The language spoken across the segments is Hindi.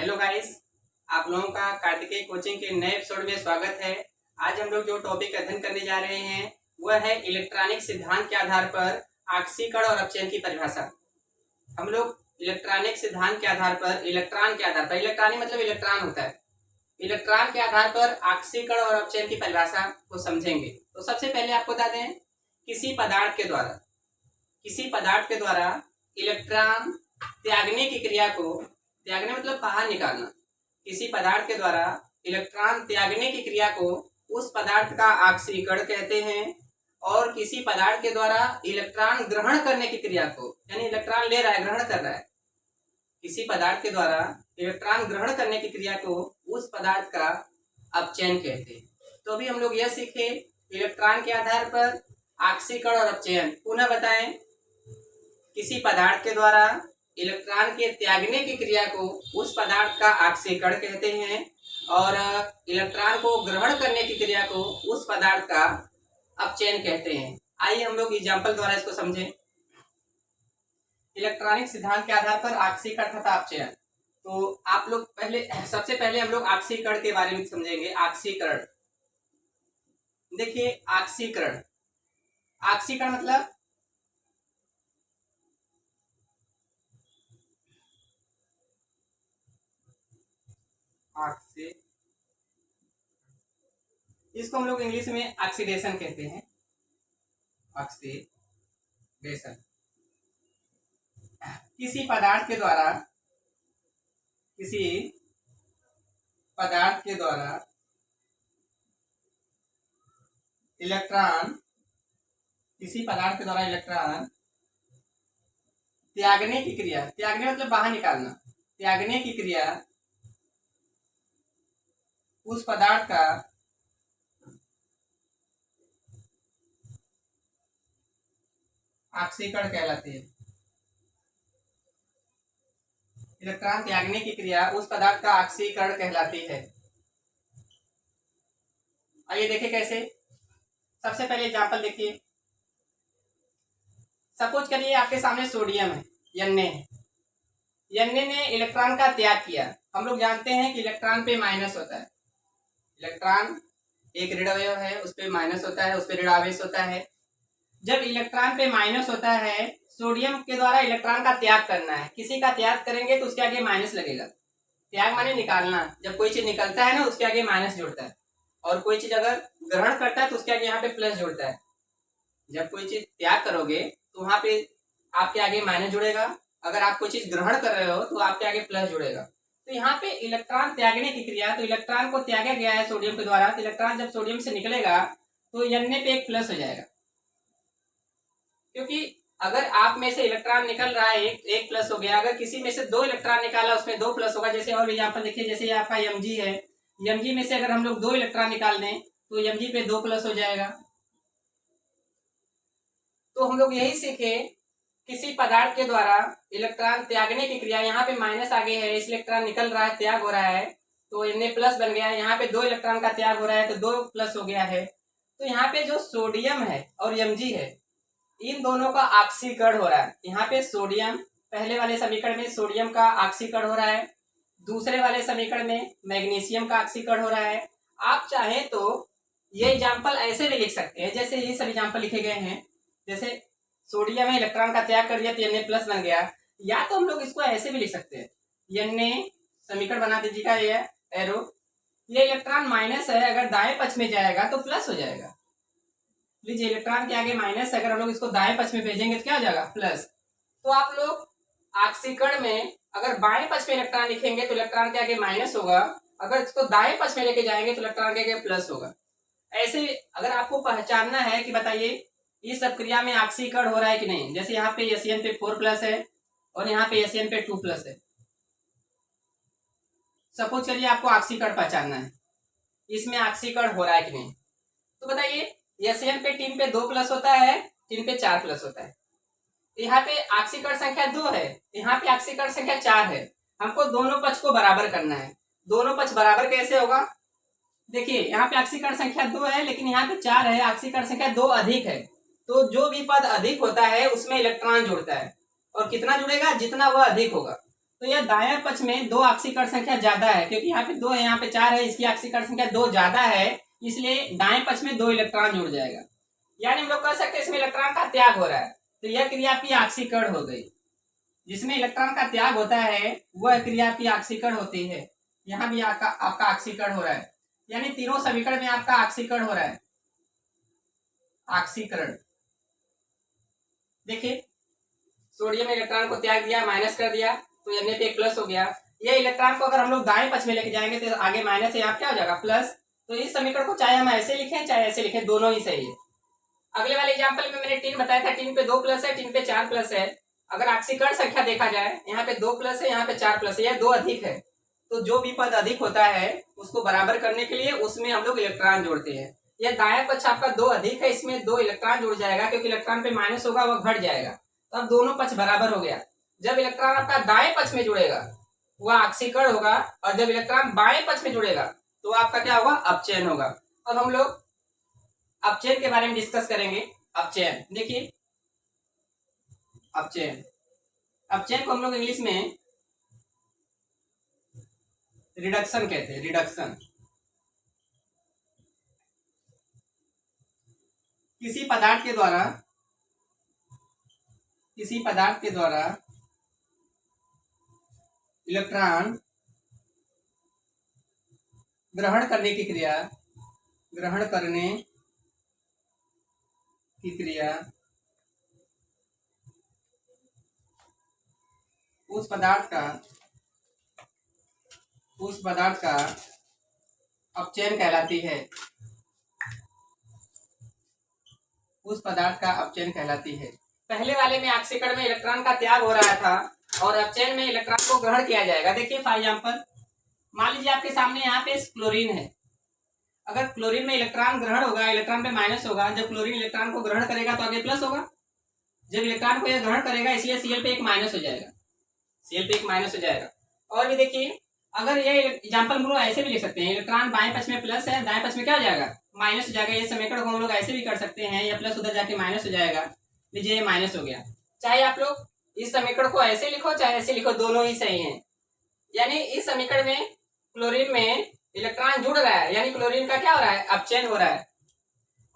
हेलो गाइस, आप लोगों का कार्तिकेय कोचिंग के नए एपिसोड में स्वागत है। आज हम लोग जो टॉपिक अध्ययन करने जा रहे हैं वह है इलेक्ट्रॉनिक सिद्धांत के आधार पर आक्सीकरण और अपचयन की परिभाषा। हम लोग इलेक्ट्रॉनिक सिद्धांत के आधार पर इलेक्ट्रॉन के आधार पर, इलेक्ट्रॉनिक मतलब इलेक्ट्रॉन होता है, इलेक्ट्रॉन के आधार पर आक्सीकरण और अपचयन की परिभाषा को समझेंगे। तो सबसे पहले आपको बता दें, किसी पदार्थ के द्वारा इलेक्ट्रॉन त्यागने की क्रिया को, त्यागने मतलब बाहर निकालना, किसी पदार्थ के द्वारा इलेक्ट्रॉन त्यागने की क्रिया को उस पदार्थ का आक्सीकरण कहते हैं। और किसी पदार्थ के द्वारा इलेक्ट्रॉन ग्रहण करने की क्रिया को, यानी इलेक्ट्रॉन ले रहा है, ग्रहण कर रहा है, किसी पदार्थ के द्वारा इलेक्ट्रॉन ग्रहण करने की क्रिया को उस पदार्थ का अपचयन कहते हैं। तो अभी हम लोग यह सीखे इलेक्ट्रॉन के आधार पर आक्सीकरण और अपचयन। पुनः बताएं, किसी पदार्थ के द्वारा इलेक्ट्रॉन के त्यागने की क्रिया को उस पदार्थ का आक्सीकरण कहते हैं और इलेक्ट्रॉन को ग्रहण करने की क्रिया को उस पदार्थ का अपचयन कहते हैं। आइए हम लोग एग्जाम्पल द्वारा इसको समझें। इलेक्ट्रॉनिक सिद्धांत के आधार पर आक्सीकरण तथा अपचयन। तो आप लोग सबसे पहले हम लोग आक्सीकरण के बारे में समझेंगे। आक्सीकरण, देखिए आक्सीकरण मतलब इसको हम लोग इंग्लिश में ऑक्सीडेशन कहते हैं। ऑक्सीडेशन किसी पदार्थ के द्वारा इलेक्ट्रॉन त्यागने की क्रिया, त्यागने मतलब बाहर निकालना, त्यागने की क्रिया उस पदार्थ का आक्सीकरण कहलाती है। इलेक्ट्रॉन त्यागने की क्रिया उस पदार्थ का आक्सीकरण कहलाती है। आइए देखिए कैसे। सबसे पहले एग्जांपल देखिए। सपोज करिए आपके सामने सोडियम है, Na ने इलेक्ट्रॉन का त्याग किया। हम लोग जानते हैं कि इलेक्ट्रॉन पे माइनस होता है, इलेक्ट्रॉन एक ऋण अवयव है, उस पे माइनस होता है, उस पे ऋण आवेश होता है। जब इलेक्ट्रॉन पे माइनस होता है, सोडियम के द्वारा इलेक्ट्रॉन का त्याग करना है। किसी का त्याग करेंगे तो उसके आगे माइनस लगेगा। त्याग माने निकालना, जब कोई चीज निकलता है ना उसके आगे माइनस जुड़ता है, और कोई चीज अगर ग्रहण करता है तो उसके आगे यहाँ पे प्लस जुड़ता है। जब कोई चीज त्याग करोगे तो वहां पे आपके आगे माइनस जुड़ेगा, अगर आप कोई चीज ग्रहण कर रहे हो तो आपके आगे प्लस जुड़ेगा। तो यहाँ पे इलेक्ट्रॉन त्यागने की क्रिया, तो इलेक्ट्रॉन को त्यागा गया है सोडियम के द्वारा, तो इलेक्ट्रॉन जब सोडियम से निकलेगा तो Na पे एक प्लस हो जाएगा, क्योंकि अगर आप में से इलेक्ट्रॉन निकल रहा है एक प्लस हो गया, अगर किसी में से दो इलेक्ट्रॉन निकाला उसमें दो प्लस होगा। जैसे और एग्जाम्पल देखिए, जैसे आपका Mg है, Mg में से अगर हम लोग दो इलेक्ट्रॉन निकाल दें तो Mg पे दो प्लस हो जाएगा। तो हम लोग यही सीखे, किसी पदार्थ के द्वारा इलेक्ट्रॉन त्यागने की क्रिया, यहाँ पे माइनस आगे है, इस इलेक्ट्रॉन निकल रहा है, त्याग हो रहा है, तो Na प्लस बन गया है। यहाँ पे दो इलेक्ट्रॉन का त्याग हो रहा है तो दो प्लस हो गया है। तो यहाँ पे जो सोडियम है और Mg है, इन दोनों का आक्सीकरण हो रहा है। यहाँ पे सोडियम, पहले वाले समीकरण में सोडियम का आक्सीकरण हो रहा है, दूसरे वाले समीकरण में मैग्नीशियम का आक्सीकरण हो रहा है। आप चाहें तो ये एग्जाम्पल ऐसे भी लिख सकते हैं, जैसे ये सब एग्जाम्पल लिखे गए हैं। जैसे सोडियम में इलेक्ट्रॉन का त्याग कर दिया तो Na प्लस बन गया। या तो हम लोग इसको ऐसे भी लिख सकते हैं, Na समीकरण बना दीजिएगा, ये एरो, ये इलेक्ट्रॉन माइनस है, अगर दाएं पक्ष में जाएगा तो प्लस हो जाएगा। लीजिए इलेक्ट्रॉन के आगे माइनस है, अगर हम लोग इसको दाएं पक्ष में भेजेंगे तो क्या हो जाएगा, प्लस। तो आप लोग आक्सीकरण में अगर बाएं पक्ष में इलेक्ट्रॉन लिखेंगे तो इलेक्ट्रॉन के आगे माइनस होगा, अगर इसको दाएं पक्ष में लेके जाएंगे तो इलेक्ट्रॉन के आगे प्लस होगा। ऐसे अगर आपको पहचानना है कि बताइए इस सब क्रिया में आक्सीकरण हो रहा है कि नहीं, जैसे यहाँ पे एसियन पे 4 प्लस है और यहाँ पे एसियन पे 2 प्लस है। सपोज करिए आपको आक्सीकरण पहचानना है, इसमें आक्सीकरण हो रहा है कि नहीं। तो बताइए एसियन पे 3 पे 2 प्लस होता है, 3 पे 4 प्लस होता है। यहाँ पे आक्सीकरण संख्या 2 है, यहाँ पे आक्सीकरण संख्या 4 है। हमको दोनों पक्ष को बराबर करना है। दोनों पक्ष बराबर कैसे होगा, देखिए यहाँ पे आक्सीकरण संख्या 2 है लेकिन यहाँ पे 4 है, आक्सीकरण संख्या 2 अधिक है। तो जो भी पद अधिक होता है उसमें इलेक्ट्रॉन जुड़ता है, और कितना जुड़ेगा, जितना वह अधिक होगा। तो यह दाएं पक्ष में दो ऑक्सीकरण संख्या ज्यादा है, क्योंकि यहाँ पे 2 है, यहाँ पे 4 है, इसकी ऑक्सीकरण संख्या 2 ज्यादा है, इसलिए दाएं पक्ष में 2 इलेक्ट्रॉन जुड़ जाएगा। यानी हम लोग कह सकते हैं इसमें इलेक्ट्रॉन का त्याग हो रहा है। तो यह क्रिया आपकी ऑक्सीकरण हो गई। जिसमें इलेक्ट्रॉन का त्याग होता है वह क्रिया आपकी ऑक्सीकरण होती है। यहाँ भी आपका ऑक्सीकरण हो रहा है, यानी तीनों समीकरण में आपका ऑक्सीकरण हो रहा है। ऑक्सीकरण देखिए, सोडियम इलेक्ट्रॉन को त्याग दिया, माइनस कर दिया, तो Na पे एक प्लस हो गया। ये इलेक्ट्रॉन को अगर हम लोग दाएं पक्ष में लेके जाएंगे तो आगे माइनस है, यहाँ क्या हो जाएगा प्लस। तो इस समीकरण को चाहे हम ऐसे लिखें चाहे ऐसे लिखें, दोनों ही सही है। अगले वाले एग्जाम्पल में मैंने टीन बताया था, टीन पे 2 प्लस है, टीन पे 4 प्लस है। अगर ऑक्सीकरण संख्या देखा जाए, यहाँ पे 2 प्लस है, यहाँ पे 4 प्लस है, यह 2 अधिक है। तो जो भी पद अधिक होता है उसको बराबर करने के लिए उसमें हम लोग इलेक्ट्रॉन जोड़ते हैं। यह दाएं पक्ष आपका 2 अधिक है, इसमें 2 इलेक्ट्रॉन जुड़ जाएगा, क्योंकि इलेक्ट्रॉन पे माइनस होगा वह घट जाएगा। तो अब दोनों पक्ष बराबर हो गया। जब इलेक्ट्रॉन आपका दाएं पक्ष में जुड़ेगा वह ऑक्सीकरण होगा, और जब इलेक्ट्रॉन बाएं पक्ष में जुड़ेगा तो आपका क्या होगा, अपचयन होगा। अब हम लोग अपचयन के बारे में डिस्कस करेंगे। अपचयन देखिए, अपचयन को हम लोग इंग्लिश में रिडक्शन कहते हैं। रिडक्शन किसी पदार्थ के द्वारा इलेक्ट्रॉन ग्रहण करने की क्रिया उस पदार्थ का अपचयन कहलाती है। पहले वाले में ऑक्सीकरण में इलेक्ट्रॉन का त्याग हो रहा था और अपचयन में इलेक्ट्रॉन को ग्रहण किया जाएगा। देखिए फॉर एग्जांपल, मान लीजिए आपके सामने यहाँ पे क्लोरीन है। अगर क्लोरीन में इलेक्ट्रॉन ग्रहण होगा, इलेक्ट्रॉन पे माइनस होगा। जब क्लोरीन इलेक्ट्रॉन को ग्रहण करेगा तो आगे प्लस होगा। जब इलेक्ट्रॉन को यह ग्रहण करेगा इसलिए Cl पे एक माइनस हो जाएगा। और भी देखिए, अगर ये एग्जाम्पल हम लोग ऐसे भी लिख सकते हैं, इलेक्ट्रॉन बाएं पक्ष में प्लस है, दाएं पक्ष में क्या हो जाएगा, माइनस हो जाएगा। ये समीकरण को हम लोग ऐसे भी कर सकते हैं, या प्लस उधर जाके माइनस हो जाएगा। लीजिए ये माइनस हो गया। चाहे आप लोग इस समीकरण को ऐसे लिखो चाहे ऐसे लिखो, दोनों ही सही हैं। यानी इस समीकरण में क्लोरीन में इलेक्ट्रॉन जुड़ रहा है, यानी क्लोरीन का क्या हो रहा है, अपचयन हो रहा है।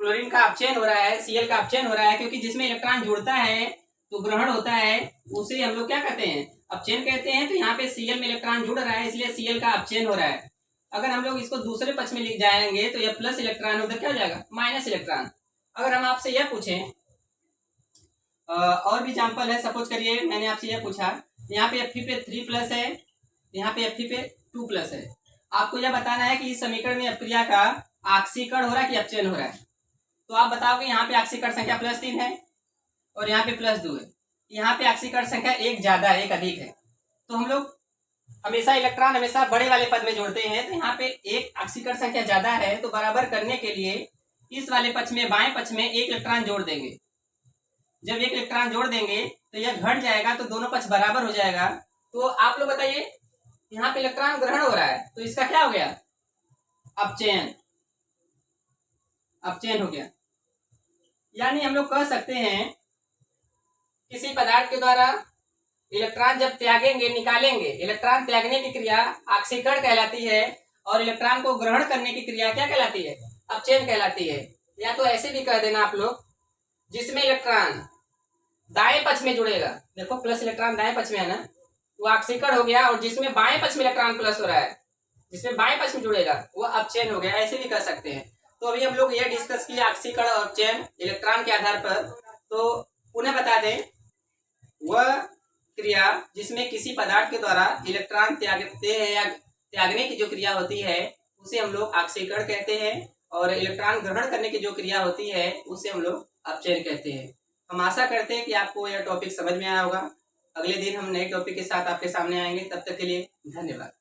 क्लोरीन का अपचयन हो रहा है, Cl का अपचयन हो रहा है, क्योंकि जिसमें इलेक्ट्रॉन जुड़ता है तो ग्रहण होता है, उसे हम लोग क्या कहते हैं, अपचयन कहते हैं। तो यहाँ पे Cl में इलेक्ट्रॉन जुड़ रहा है, इसलिए Cl का अपचयन हो रहा है। अगर हम लोग इसको दूसरे पक्ष में लिख जाएंगे तो यह प्लस इलेक्ट्रॉन उधर क्या हो जाएगा, माइनस इलेक्ट्रॉन। अगर हम आपसे यह पूछें, और भी एग्जाम्पल है, सपोज करिए मैंने आपसे यह पूछा, यहाँ पे Fe पे 3 प्लस है, यहाँ पे Fe पे 2 प्लस है। आपको यह बताना है कि इस समीकरण में अपक्रिया का ऑक्सीकरण हो रहा है कि अपचयन हो रहा है। तो आप बताओगे यहाँ पे ऑक्सीकरण संख्या +3 है और यहाँ पे +2 है। यहाँ पे ऑक्सीकरण संख्या एक ज्यादा है, एक अधिक है। तो हम लोग हमेशा इलेक्ट्रॉन हमेशा बड़े वाले पद में जोड़ते हैं। तो यहाँ पे एक ऑक्सीकरण संख्या ज्यादा है, तो बराबर करने के लिए इस वाले पक्ष में, बाएं पक्ष में एक इलेक्ट्रॉन जोड़ देंगे। जब एक इलेक्ट्रॉन जोड़ देंगे तो यह घट जाएगा, तो दोनों पक्ष बराबर हो जाएगा। तो आप लोग बताइए, यहाँ पे इलेक्ट्रॉन ग्रहण हो रहा है तो इसका क्या हो गया, अपचयन हो गया। यानी हम लोग कह सकते हैं किसी पदार्थ के द्वारा इलेक्ट्रॉन जब त्यागेंगे, निकालेंगे, इलेक्ट्रॉन त्यागने की क्रिया ऑक्सीकरण कहलाती है, और इलेक्ट्रॉन को ग्रहण करने की क्रिया क्या कहलाती है, अपचयन कहलाती है। या तो ऐसे भी कह देना आप लोग, जिसमें इलेक्ट्रॉन दाएं पक्ष में जुड़ेगा, देखो प्लस इलेक्ट्रॉन दाएं पक्ष में है ना, वो ऑक्सीकरण हो गया। और जिसमें बाएं पक्ष में इलेक्ट्रॉन प्लस हो रहा है, जिसमें बाएं पक्ष में जुड़ेगा वो अपचयन हो गया, ऐसे भी कर सकते हैं। तो अभी हम लोग ये डिस्कस किया ऑक्सीकरण और अपचयन इलेक्ट्रॉन के आधार पर। तो पुनः बता दें, वह क्रिया जिसमें किसी पदार्थ के द्वारा इलेक्ट्रॉन त्यागते हैं या त्यागने की जो क्रिया होती है उसे हम लोग ऑक्सीकरण कहते हैं, और इलेक्ट्रॉन ग्रहण करने की जो क्रिया होती है उसे हम लोग अपचयन कहते हैं। हम आशा करते हैं कि आपको यह टॉपिक समझ में आया होगा। अगले दिन हम नए टॉपिक के साथ आपके सामने आएंगे, तब तक के लिए धन्यवाद।